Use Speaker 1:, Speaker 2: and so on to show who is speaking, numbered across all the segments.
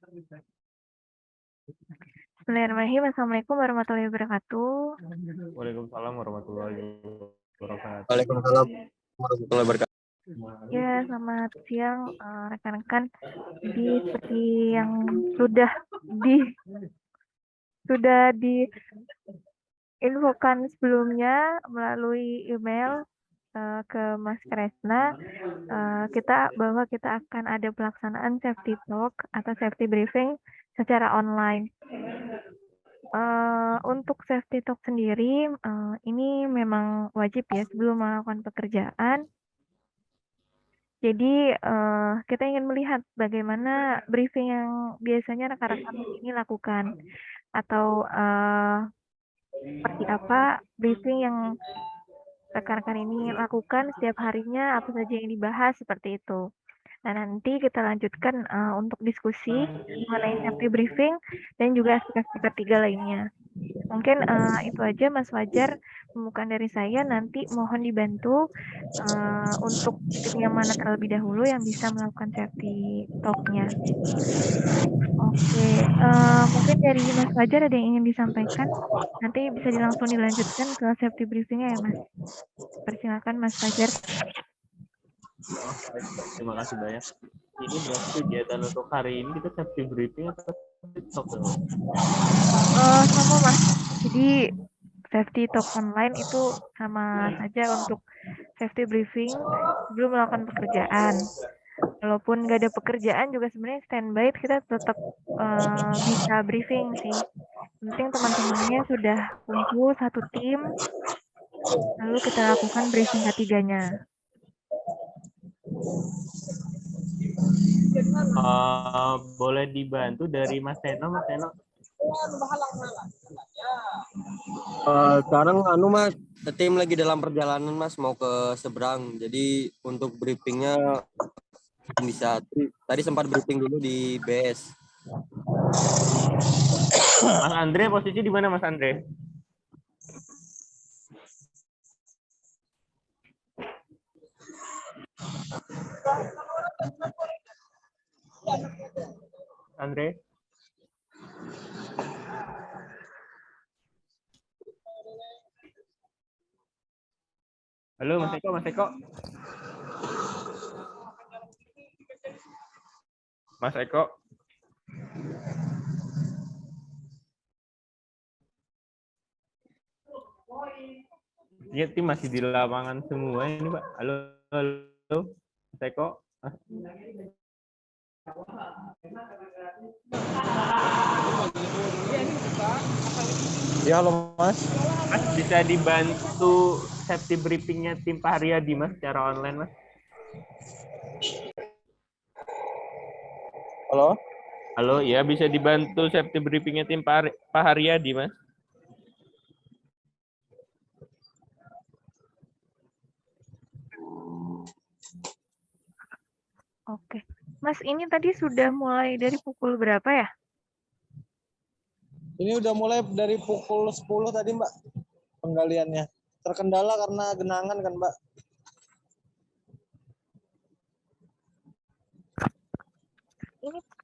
Speaker 1: Bismillahirrahmanirrahim. Assalamualaikum warahmatullahi wabarakatuh.
Speaker 2: Waalaikumsalam warahmatullahi wabarakatuh.
Speaker 3: Waalaikumsalam warahmatullahi wabarakatuh.
Speaker 1: Ya, selamat siang rekan-rekan. Jadi seperti yang sudah diinfokan sebelumnya melalui email ke Mas Kresna, bahwa kita akan ada pelaksanaan safety talk atau safety briefing secara online. Untuk safety talk sendiri, ini memang wajib ya sebelum melakukan pekerjaan. Jadi kita ingin melihat bagaimana briefing yang biasanya rekan-rekan ini lakukan, atau seperti apa briefing yang rekan-rekan ini lakukan setiap harinya, apa saja yang dibahas, seperti itu. Nah, nanti kita lanjutkan untuk diskusi mengenai safety briefing dan juga aspek-aspek ketiga lainnya. Mungkin itu aja Mas Fajar, pembukaan dari saya. Nanti mohon dibantu untuk tim yang mana terlebih dahulu yang bisa melakukan safety talk-nya. Oke, mungkin dari Mas Fajar ada yang ingin disampaikan. Nanti bisa langsung dilanjutkan ke safety briefing-nya ya Mas. Persilakan Mas Fajar.
Speaker 2: Terima kasih banyak. Ini berarti kegiatan untuk hari ini kita safety briefing atau talk?
Speaker 1: Sama Mas. Jadi safety talk online itu sama saja untuk safety briefing sebelum melakukan pekerjaan. Walaupun nggak ada pekerjaan juga sebenarnya standby kita tetap bisa briefing sih. Penting teman-temannya sudah kumpul satu tim, lalu kita lakukan briefing ketiganya.
Speaker 2: Boleh dibantu dari Mas Teno, Mas Teno?
Speaker 3: Sekarang Mas, tim lagi dalam perjalanan Mas, mau ke seberang. Jadi untuk briefingnya bisa. Tadi sempat briefing dulu di BS.
Speaker 2: Mas Andre, posisi di mana Mas Andre? Andre? Halo Mas Eko, Mas Eko. Mas Eko. Ya, tim masih di lapangan semua ini Pak. Halo, halo, Mas Eko.
Speaker 4: Ya, halo Mas.
Speaker 2: Mas bisa dibantu safety briefingnya tim Pak Haryadi Mas secara online Mas?
Speaker 4: Halo.
Speaker 2: Halo, ya bisa dibantu safety briefingnya tim Pak Haryadi Mas?
Speaker 1: Oke, Mas ini tadi sudah mulai dari pukul berapa ya?
Speaker 4: Ini udah mulai dari pukul 10 tadi Mbak penggaliannya. Terkendala karena genangan kan Mbak.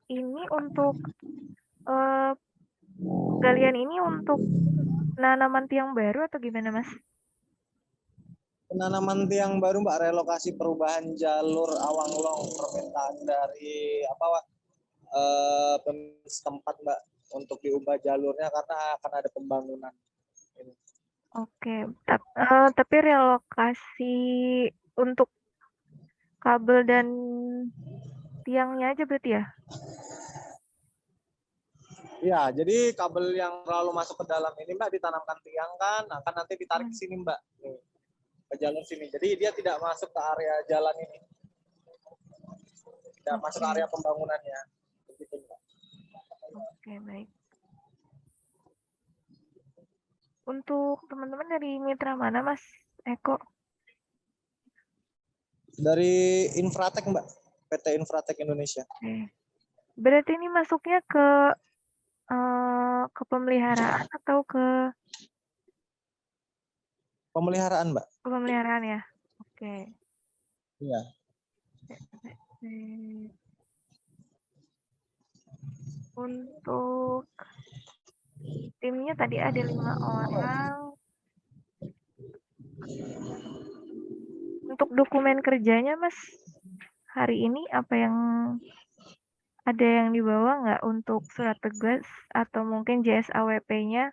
Speaker 1: Ini untuk penggalian ini untuk penanaman tiang baru atau gimana Mas?
Speaker 4: Penanaman tiang baru Mbak, relokasi perubahan jalur Awanglong, permintaan dari setempat Mbak untuk diubah jalurnya karena akan ada pembangunan.
Speaker 1: Oke, tapi relokasi untuk kabel dan tiangnya aja berarti ya?
Speaker 4: Ya, jadi kabel yang terlalu masuk ke dalam ini Mbak ditanamkan tiang kan, akan nanti ditarik ke sini Mbak, nih, ke jalur sini. Jadi dia tidak masuk ke area jalan ini, tidak masuk ke area pembangunannya. Begitu Mbak.
Speaker 1: Oke, baik. Untuk teman-teman dari mitra mana Mas Eko?
Speaker 4: Dari Infratek Mbak, PT Infratek Indonesia.
Speaker 1: Oke. Berarti ini masuknya ke pemeliharaan atau ke
Speaker 4: pemeliharaan Mbak?
Speaker 1: Ke pemeliharaan ya. Oke.
Speaker 4: Iya.
Speaker 1: Untuk timnya tadi ada 5 orang. Untuk dokumen kerjanya, Mas, hari ini apa yang ada yang dibawa nggak untuk surat tugas atau mungkin JSAWP-nya?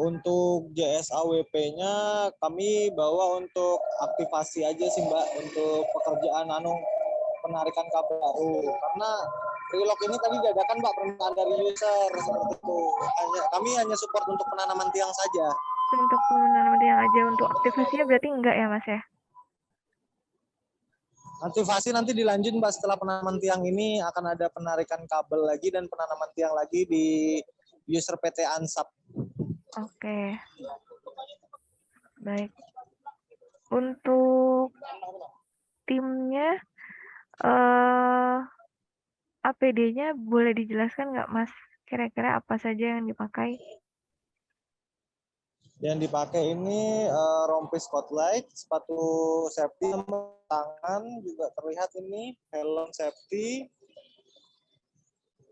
Speaker 4: Untuk JSAWP-nya kami bawa untuk aktivasi aja sih Mbak, untuk pekerjaan penarikan kabel baru. Karena Relog ini tadi dadakan Mbak, permintaan dari user seperti itu. Kami hanya support untuk penanaman tiang saja.
Speaker 1: Untuk penanaman tiang aja, untuk aktivasinya berarti enggak ya, Mas ya?
Speaker 4: Aktivasi nanti dilanjut Mbak, setelah penanaman tiang ini akan ada penarikan kabel lagi dan penanaman tiang lagi di user PT Ansap.
Speaker 1: Oke. Baik. Untuk timnya APD-nya boleh dijelaskan nggak, Mas? Kira-kira apa saja yang dipakai?
Speaker 4: Yang dipakai ini rompi spotlight, sepatu safety, tangan juga terlihat ini, helm safety.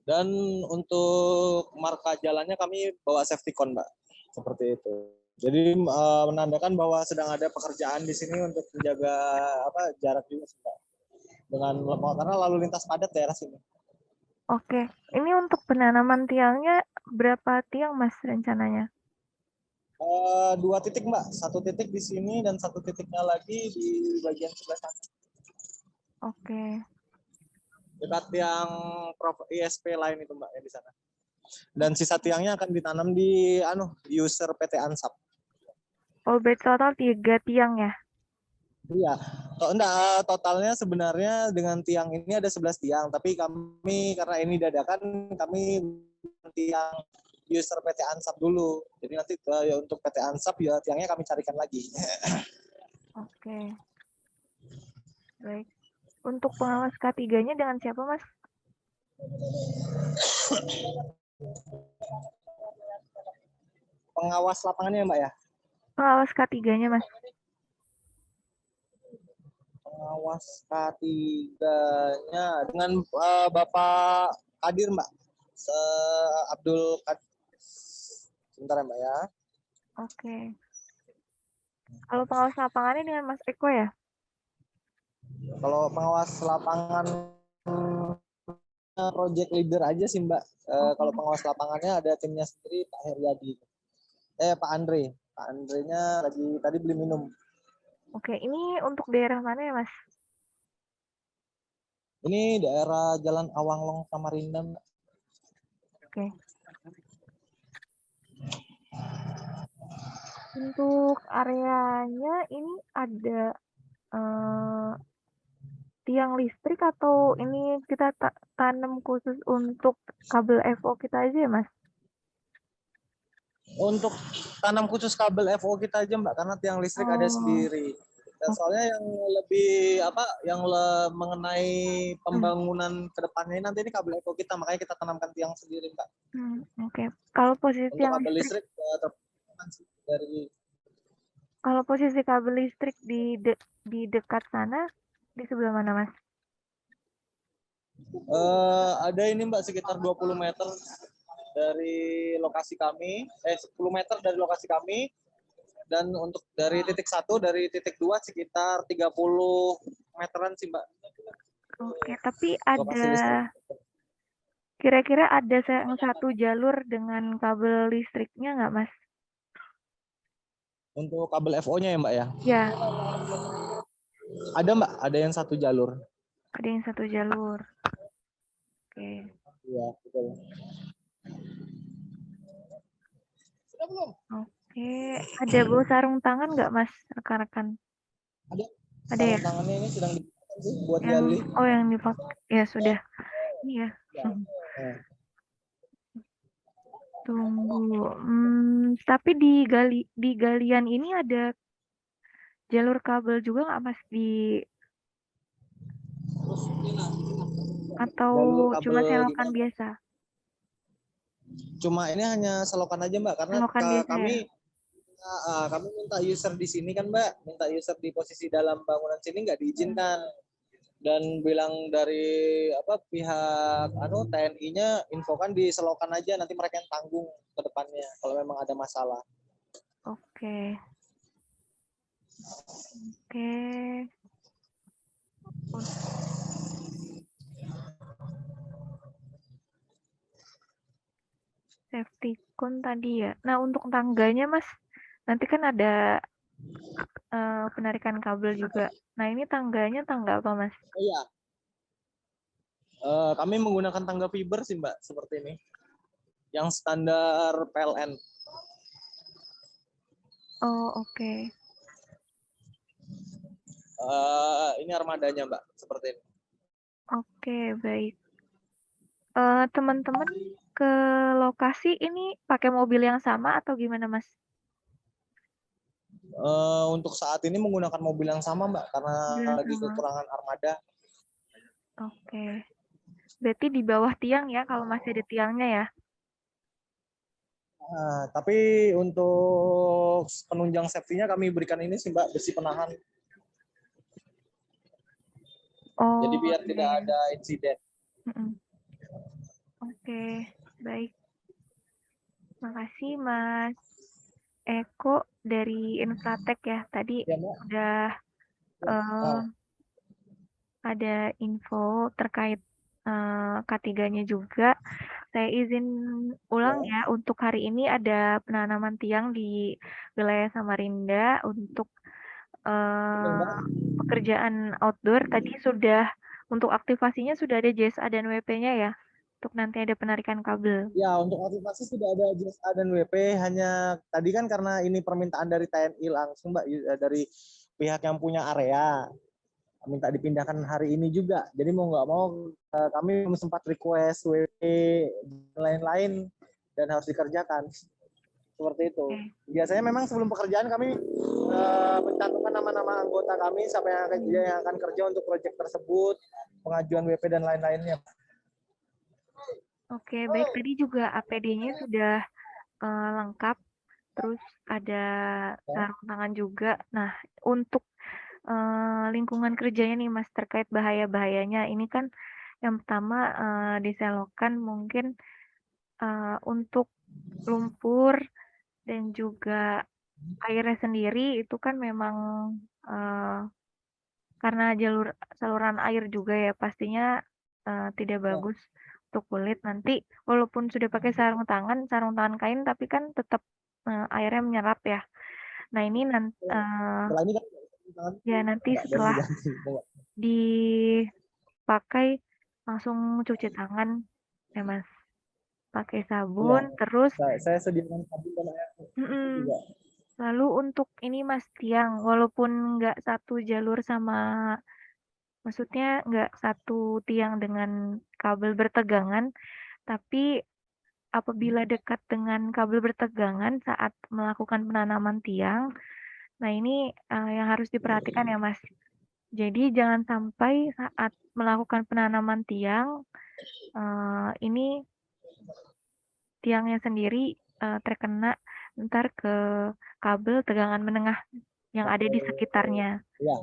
Speaker 4: Dan untuk marka jalannya kami bawa safety cone, Mbak. Seperti itu. Jadi menandakan bahwa sedang ada pekerjaan di sini untuk menjaga jarak juga, Mbak. Karena lalu lintas padat daerah sini.
Speaker 1: Oke, ini untuk penanaman tiangnya berapa tiang, Mas, rencananya?
Speaker 4: 2 titik Mbak, 1 titik di sini dan 1 titiknya lagi di bagian sebelah sana.
Speaker 1: Oke.
Speaker 4: Dekat yang ISP lain itu Mbak, yang di sana. Dan sisa tiangnya akan ditanam di user PT Ansap.
Speaker 1: Oh, berarti total 3 tiang ya?
Speaker 4: Iya. Totalnya sebenarnya dengan tiang ini ada 11 tiang, tapi kami karena ini dadakan kami tiang user PT Ansap dulu. Jadi nanti ya untuk PT Ansap ya tiangnya kami carikan lagi.
Speaker 1: Oke. Baik. Untuk pengawas K3-nya dengan siapa, Mas?
Speaker 4: Pengawas lapangannya Mbak ya?
Speaker 1: Pengawas K3-nya, Mas.
Speaker 4: Pengawas K3-nya dengan Bapak Kadir Mbak. Abdul Kadir. Sebentar ya Mbak ya.
Speaker 1: Oke. Kalau pengawas lapangannya dengan Mas Eko ya?
Speaker 4: Kalau pengawas lapangan project leader aja sih Mbak. Kalau pengawas lapangannya ada timnya sendiri Pak Heriadi. Pak Andre. Pak Andre-nya lagi tadi beli minum.
Speaker 1: Oke, ini untuk daerah mana ya, Mas?
Speaker 4: Ini daerah Jalan Awanglong Samarinda, Mbak.
Speaker 1: Oke. Untuk areanya ini ada tiang listrik atau ini kita tanam khusus untuk kabel FO kita aja ya, Mas?
Speaker 4: Untuk tanam khusus kabel FO kita aja Mbak, karena tiang listrik ada sendiri. Dan soalnya yang lebih mengenai pembangunan ke depannya nanti ini kabel FO kita, makanya kita tanamkan tiang sendiri Mbak.
Speaker 1: Oke. Kalau posisi
Speaker 4: untuk kabel listrik dari
Speaker 1: kalau posisi kabel listrik di dekat sana di sebelah mana, Mas?
Speaker 4: Ada ini Mbak sekitar 20 meter dari lokasi kami, 10 meter dari lokasi kami, dan untuk dari titik 1, dari titik 2 sekitar 30 meteran sih Mbak.
Speaker 1: Oke, tapi kira-kira ada satu jalur dengan kabel listriknya nggak, Mas?
Speaker 4: Untuk kabel FO-nya ya Mbak ya?
Speaker 1: Ya.
Speaker 4: Ada Mbak, ada yang 1 jalur.
Speaker 1: Ada yang 1 jalur. Oke.
Speaker 4: Iya, betul. Sudah belum?
Speaker 1: Oke, ada bawa sarung tangan nggak, Mas, rekan-rekan?
Speaker 4: Ada.
Speaker 1: Ada ya?
Speaker 4: Sarung tangannya ini sedang dipakai buat gali.
Speaker 1: Oh, yang dipakai. Ya sudah. Iya. Tunggu. Tapi di galian ini ada jalur kabel juga nggak, Mas, atau cuma selokan biasa?
Speaker 4: Cuma ini hanya selokan aja Mbak, karena
Speaker 1: Selokan biasa
Speaker 4: kami
Speaker 1: ya?
Speaker 4: kami minta user di sini kan Mbak, minta user di posisi dalam bangunan sini nggak diizinkan. dan bilang dari pihak TNI-nya infokan di Selokan aja, nanti mereka yang tanggung ke depannya kalau memang ada masalah.
Speaker 1: Oke. Oke. Safety cone tadi ya. Nah, untuk tangganya, Mas, nanti kan ada penarikan kabel juga. Nah, ini tangganya tangga apa, Mas?
Speaker 4: Iya. Kami menggunakan tangga fiber sih, Mbak, seperti ini. Yang standar PLN.
Speaker 1: Oh, oke.
Speaker 4: Ini armadanya, Mbak, seperti ini.
Speaker 1: Oke, baik. Teman-teman ke lokasi ini pakai mobil yang sama atau gimana, Mas?
Speaker 4: Untuk saat ini menggunakan mobil yang sama, Mbak, karena
Speaker 1: Mobil yang
Speaker 4: lagi
Speaker 1: sama.
Speaker 4: kekurangan armada.
Speaker 1: Oke. Berarti di bawah tiang ya, kalau masih ada tiangnya ya?
Speaker 4: Tapi untuk penunjang safety-nya kami berikan ini sih, Mbak, besi penahan.
Speaker 1: Oh,
Speaker 4: Jadi biar
Speaker 1: oke.
Speaker 4: tidak ada insiden.
Speaker 1: Oke, baik. Makasih, Mas Eko dari Infratek ya. Tadi
Speaker 4: Ya, Mbak.
Speaker 1: udah ada info terkait K3-nya juga. Saya izin ulang ya, untuk hari ini ada penanaman tiang di wilayah Samarinda untuk pekerjaan outdoor. Tadi sudah, untuk aktivasinya sudah ada JSA dan WP-nya ya, untuk nanti ada penarikan kabel.
Speaker 4: Ya, untuk aktivasi sudah ada JSA dan WP, hanya tadi kan karena ini permintaan dari TNI langsung, Mbak, dari pihak yang punya area. Minta dipindahkan hari ini juga. Jadi mau nggak mau kami sempat request WP dan lain-lain dan harus dikerjakan. Seperti itu. Biasanya memang sebelum pekerjaan kami mencantumkan nama-nama anggota kami, siapa yang akan kerja untuk proyek tersebut, pengajuan WP dan lain-lainnya.
Speaker 1: Oke, baik. Tadi juga APD-nya sudah lengkap. Terus ada sarung tangan juga. Nah, untuk lingkungan kerjanya nih, Mas, terkait bahaya-bahayanya. Ini kan yang pertama diselokan mungkin untuk lumpur dan juga airnya sendiri itu kan memang karena saluran air juga ya, pastinya tidak bagus untuk kulit. Nanti walaupun sudah pakai sarung tangan kain, tapi kan tetap airnya menyerap ya. Nah, ini nanti setelah dipakai langsung cuci tangan ya, Mas. Pakai sabun, terus
Speaker 4: Saya sediakan sabun dan air juga.
Speaker 1: lalu untuk ini, Mas, tiang, walaupun nggak satu jalur sama, maksudnya nggak satu tiang dengan kabel bertegangan, tapi apabila dekat dengan kabel bertegangan saat melakukan penanaman tiang, nah ini yang harus diperhatikan ya, Mas. Jadi jangan sampai saat melakukan penanaman tiang, ini tiangnya sendiri terkena ntar ke kabel tegangan menengah yang ada di sekitarnya.
Speaker 4: Ya.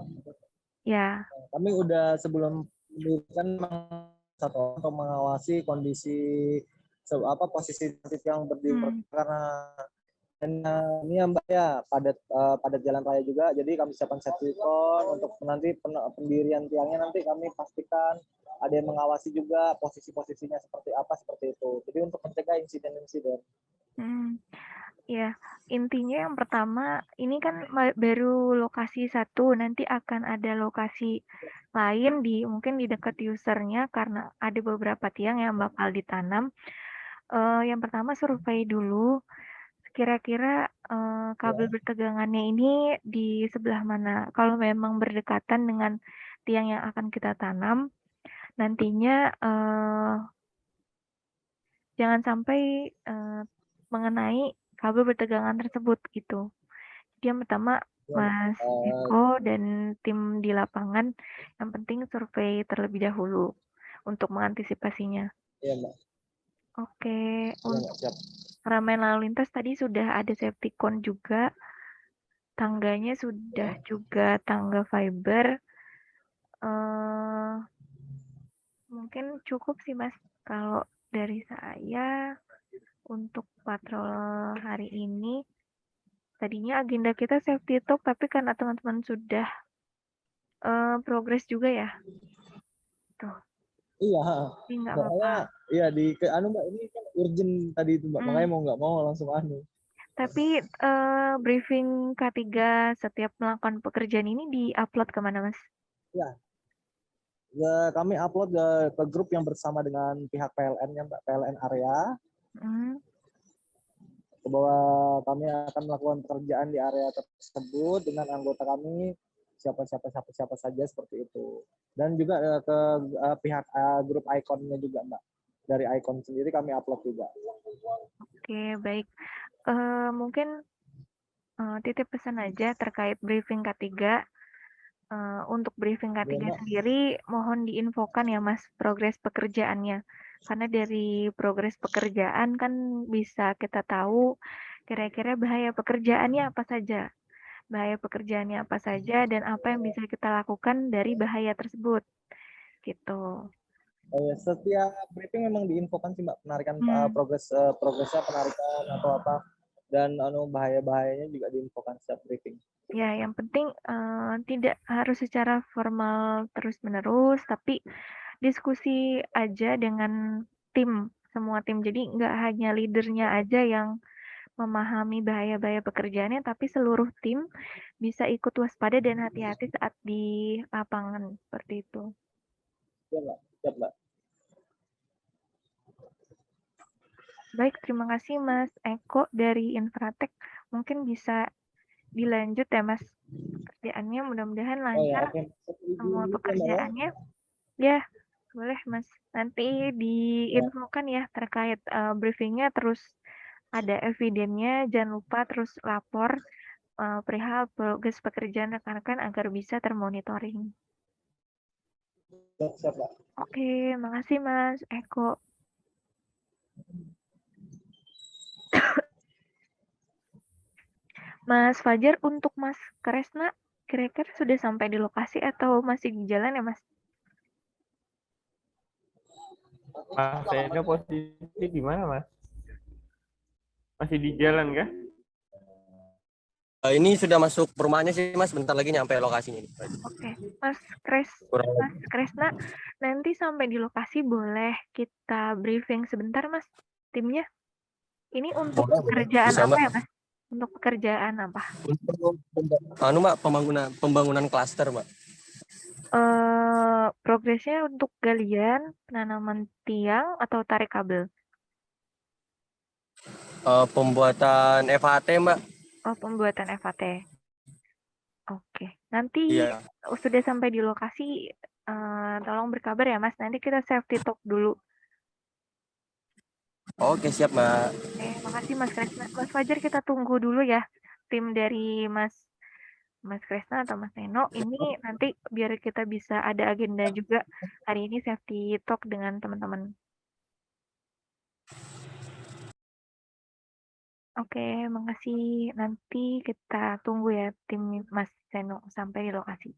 Speaker 1: Ya.
Speaker 4: Kami udah sebelum mendirikan satu orang untuk mengawasi kondisi posisi titik yang berdiri karena ini ya, Mbak, ya padat jalan raya juga, jadi kami siapkan safety cone untuk nanti pendirian tiangnya, nanti kami pastikan ada yang mengawasi juga posisi-posisinya seperti apa, seperti itu. Jadi untuk mencegah insiden-insiden.
Speaker 1: Ya, intinya yang pertama ini kan baru lokasi satu, nanti akan ada lokasi lain mungkin di dekat usernya karena ada beberapa tiang yang bakal ditanam. Yang pertama survei dulu kira-kira kabel bertegangannya ini di sebelah mana. Kalau memang berdekatan dengan tiang yang akan kita tanam, nantinya jangan sampai mengenai kabel bertegangan tersebut gitu. Jadi yang pertama, Mas Eko dan tim di lapangan, yang penting survei terlebih dahulu untuk mengantisipasinya.
Speaker 4: Iya, Mbak.
Speaker 1: Oke, untuk keramaian lalu lintas tadi sudah ada safety cone juga, tangganya sudah juga tangga fiber. Mungkin cukup sih Mas kalau dari saya untuk patrol hari ini. Tadinya agenda kita safety talk tapi karena teman-teman sudah progres juga ya. Tuh,
Speaker 4: Iya,
Speaker 1: jadi nggak
Speaker 4: soalnya
Speaker 1: apa-apa.
Speaker 4: iya di ke anu Mbak ini kan urgent tadi itu Mbak, makanya mau nggak mau langsung anu.
Speaker 1: Tapi briefing K3 setiap melakukan pekerjaan ini di-upload kemana Mas?
Speaker 4: Ya, kami upload ke grup yang bersama dengan pihak PLN-nya Mbak, PLN area,
Speaker 1: Hmm,
Speaker 4: bahwa kami akan melakukan pekerjaan di area tersebut dengan anggota kami siapa saja seperti itu. Dan juga ke pihak grup ikonnya juga Mbak. Dari ikon sendiri kami upload juga.
Speaker 1: Oke, baik. Mungkin titip pesan aja terkait briefing K3. Untuk briefing
Speaker 4: Ya,
Speaker 1: K3
Speaker 4: Mbak.
Speaker 1: sendiri mohon diinfokan ya Mas progres pekerjaannya. Karena dari progres pekerjaan kan bisa kita tahu kira-kira bahaya pekerjaannya apa saja. Bahaya pekerjaannya apa saja dan apa yang bisa kita lakukan dari bahaya tersebut. Gitu.
Speaker 4: Setiap briefing memang diinfokan sih Mbak, penarikan
Speaker 1: Hmm.
Speaker 4: progresnya penarikan atau apa, dan bahaya-bahayanya juga diinfokan setiap briefing.
Speaker 1: Ya, yang penting tidak harus secara formal terus-menerus, tapi diskusi aja dengan tim, semua tim. Jadi nggak hanya leadernya aja yang memahami bahaya-bahaya pekerjaannya, tapi seluruh tim bisa ikut waspada dan hati-hati saat di lapangan seperti itu.
Speaker 4: Ya Mbak, siap Mbak.
Speaker 1: Baik, terima kasih Mas Eko dari Infratek. Mungkin bisa dilanjut ya Mas pekerjaannya, mudah-mudahan
Speaker 4: Oh ya,
Speaker 1: lancar
Speaker 4: oke.
Speaker 1: semua
Speaker 4: Izin dulu ya Mbak ya.
Speaker 1: pekerjaannya. Ya, boleh Mas. Nanti
Speaker 4: Ya,
Speaker 1: diinfokan ya terkait briefingnya, terus ada evidennya, jangan lupa terus lapor perihal progres pekerjaan rekan-rekan agar bisa termonitoring.
Speaker 4: siap Mbak.
Speaker 1: Oke, makasih Mas Eko. Mas Fajar, untuk Mas Kresna, kira-kira sudah sampai di lokasi atau masih di jalan ya Mas?
Speaker 2: Mas Eno posisi di mana Mas? Masih di jalan kah?
Speaker 3: Ini sudah masuk perumahannya sih Mas, bentar lagi nyampe lokasinya.
Speaker 1: Oke, Mas Kresna, nanti sampai di lokasi boleh kita briefing sebentar Mas, timnya. Ini untuk pekerjaan
Speaker 3: Bisa
Speaker 1: apa
Speaker 3: Mbak.
Speaker 1: ya Mas? Untuk pekerjaan apa?
Speaker 3: Anu Mbak, pembangunan klaster Mbak.
Speaker 1: Progresnya untuk galian, penanaman tiang atau tarik kabel?
Speaker 3: Pembuatan FHT Mbak.
Speaker 1: Oh, pembuatan FAT. Oke, nanti
Speaker 3: Iya.
Speaker 1: sudah sampai di lokasi, tolong berkabar ya Mas. Nanti kita safety talk dulu.
Speaker 3: Oke, siap Mbak.
Speaker 1: Makasih Mas Kresna. Mas Fajar kita tunggu dulu ya. Tim dari Mas Kresna atau Mas Neno ini nanti biar kita bisa ada agenda juga hari ini safety talk dengan teman-teman. Oke, makasih. Nanti kita tunggu ya tim Mas Seno sampai di lokasi.